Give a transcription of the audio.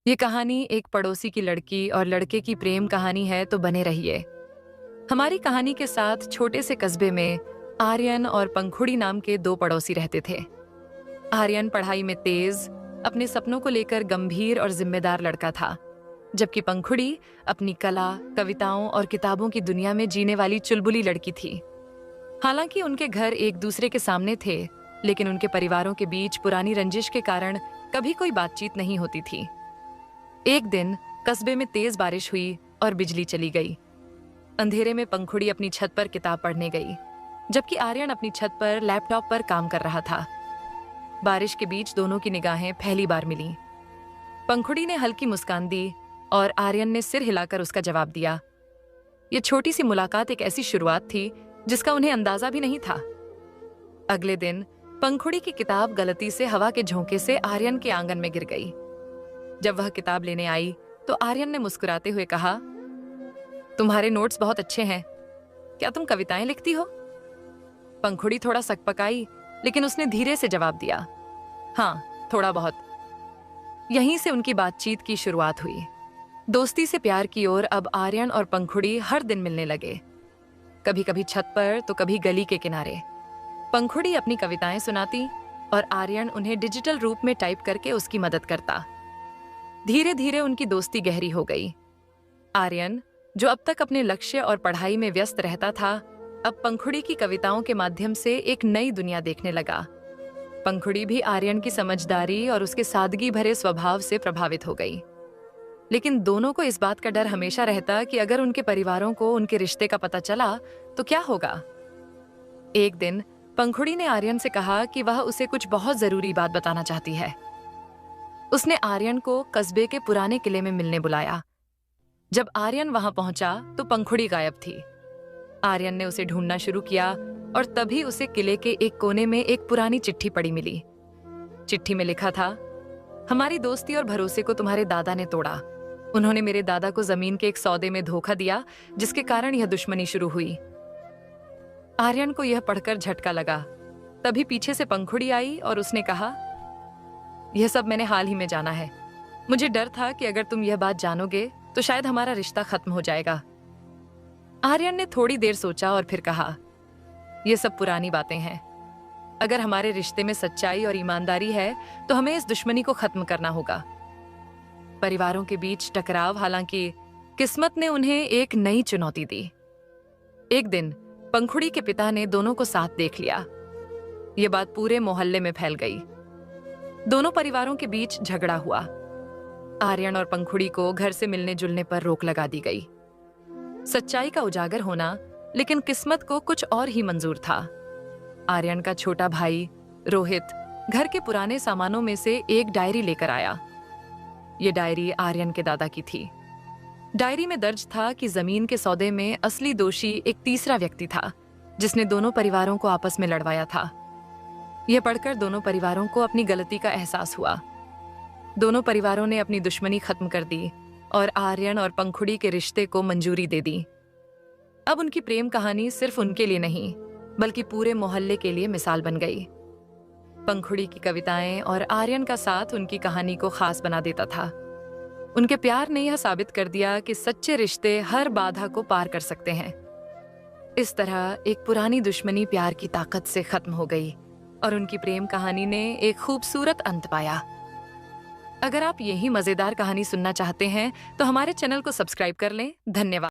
ये कहानी एक पड़ोसी की लड़की और लड़के की प्रेम कहानी है, तो बने रहिए। हमारी कहानी के साथ छोटे से कस्बे में आर्यन और पंखुड़ी नाम के दो पड़ोसी रहते थे। आर्यन पढ़ाई में तेज, अपने सपनों को लेकर गंभीर और जिम्मेदार लड़का था, जबकि पंखुड़ी अपनी कला, कविताओं और किताबों की दुनिया में जीने वाली चुलबुली लड़की थी। हालांकि उनके घर एक दूसरे के सामने थे, लेकिन उनके परिवारों के बीच पुरानी रंजिश के कारण कभी कोई बातचीत नहीं होती थी। एक दिन कस्बे में तेज बारिश हुई और बिजली चली गई। अंधेरे में पंखुड़ी अपनी छत पर किताब पढ़ने गई, जबकि आर्यन अपनी छत पर लैपटॉप पर काम कर रहा था। बारिश के बीच दोनों की निगाहें पहली बार मिलीं। पंखुड़ी ने हल्की मुस्कान दी और आर्यन ने सिर हिलाकर उसका जवाब दिया। यह छोटी सी मुलाकात एक ऐसी शुरुआत थी जिसका उन्हें अंदाजा भी नहीं था। अगले दिन पंखुड़ी की किताब गलती से हवा के झोंके से आर्यन के आंगन में गिर गई। जब वह किताब लेने आई तो आर्यन ने मुस्कुराते हुए कहा, तुम्हारे नोट्स बहुत अच्छे हैं। क्या तुम कविताएं लिखती हो? पंखुड़ी थोड़ा सकपकाई, लेकिन उसने धीरे से जवाब दिया, हाँ, थोड़ा बहुत। यहीं से उनकी बातचीत की शुरुआत हुई। दोस्ती से प्यार की ओर अब आर्यन और पंखुड़ी हर दिन मिलने लगे, कभी कभी छत पर तो कभी गली के किनारे। पंखुड़ी अपनी कविताएं सुनाती और आर्यन उन्हें डिजिटल रूप में टाइप करके उसकी मदद करता। धीरे धीरे उनकी दोस्ती गहरी हो गई। आर्यन, जो अब तक अपने लक्ष्य और पढ़ाई में व्यस्त रहता था, अब पंखुड़ी की कविताओं के माध्यम से एक नई दुनिया देखने लगा। पंखुड़ी भी आर्यन की समझदारी और उसके सादगी भरे स्वभाव से प्रभावित हो गई। लेकिन दोनों को इस बात का डर हमेशा रहता कि अगर उनके परिवारों को उनके रिश्ते का पता चला तो क्या होगा। एक दिन पंखुड़ी ने आर्यन से कहा कि वह उसे कुछ बहुत जरूरी बात बताना चाहती है। उसने आर्यन को कस्बे के पुराने किले में मिलने बुलाया। जब आर्यन वहां पहुंचा तो पंखुड़ी गायब थी। आर्यन ने उसे ढूंढना शुरू किया और तभी उसे किले के एक कोने में एक पुरानी चिट्ठी पड़ी मिली। चिट्ठी में लिखा था, हमारी दोस्ती और भरोसे को तुम्हारे दादा ने तोड़ा। उन्होंने मेरे दादा को जमीन के एक सौदे में धोखा दिया, जिसके कारण यह दुश्मनी शुरू हुई। आर्यन को यह पढ़कर झटका लगा। तभी पीछे से पंखुड़ी आई और उसने कहा, यह सब मैंने हाल ही में जाना है। मुझे डर था कि अगर तुम यह बात जानोगे तो शायद हमारा रिश्ता खत्म हो जाएगा। आर्यन ने थोड़ी देर सोचा और फिर कहा, यह सब पुरानी बातें हैं। अगर हमारे रिश्ते में सच्चाई और ईमानदारी है तो हमें इस दुश्मनी को खत्म करना होगा। परिवारों के बीच टकराव, हालांकि किस्मत ने उन्हें एक नई चुनौती दी। एक दिन पंखुड़ी के पिता ने दोनों को साथ देख लिया। यह बात पूरे मोहल्ले में फैल गई। दोनों परिवारों के बीच झगड़ा हुआ। आर्यन और पंखुड़ी को घर से मिलने जुलने पर रोक लगा दी गई। सच्चाई का उजागर होना, लेकिन किस्मत को कुछ और ही मंजूर था। आर्यन का छोटा भाई रोहित घर के पुराने सामानों में से एक डायरी लेकर आया। यह डायरी आर्यन के दादा की थी। डायरी में दर्ज था कि जमीन के सौदे में असली दोषी एक तीसरा व्यक्ति था, जिसने दोनों परिवारों को आपस में लड़वाया था। यह पढ़कर दोनों परिवारों को अपनी गलती का एहसास हुआ। दोनों परिवारों ने अपनी दुश्मनी खत्म कर दी और आर्यन और पंखुड़ी के रिश्ते को मंजूरी दे दी। अब उनकी प्रेम कहानी सिर्फ उनके लिए नहीं, बल्कि पूरे मोहल्ले के लिए मिसाल बन गई। पंखुड़ी की कविताएं और आर्यन का साथ उनकी कहानी को खास बना देता था। उनके प्यार ने यह साबित कर दिया कि सच्चे रिश्ते हर बाधा को पार कर सकते हैं। इस तरह एक पुरानी दुश्मनी प्यार की ताकत से खत्म हो गई और उनकी प्रेम कहानी ने एक खूबसूरत अंत पाया। अगर आप यही मजेदार कहानी सुनना चाहते हैं तो हमारे चैनल को सब्सक्राइब कर लें। धन्यवाद।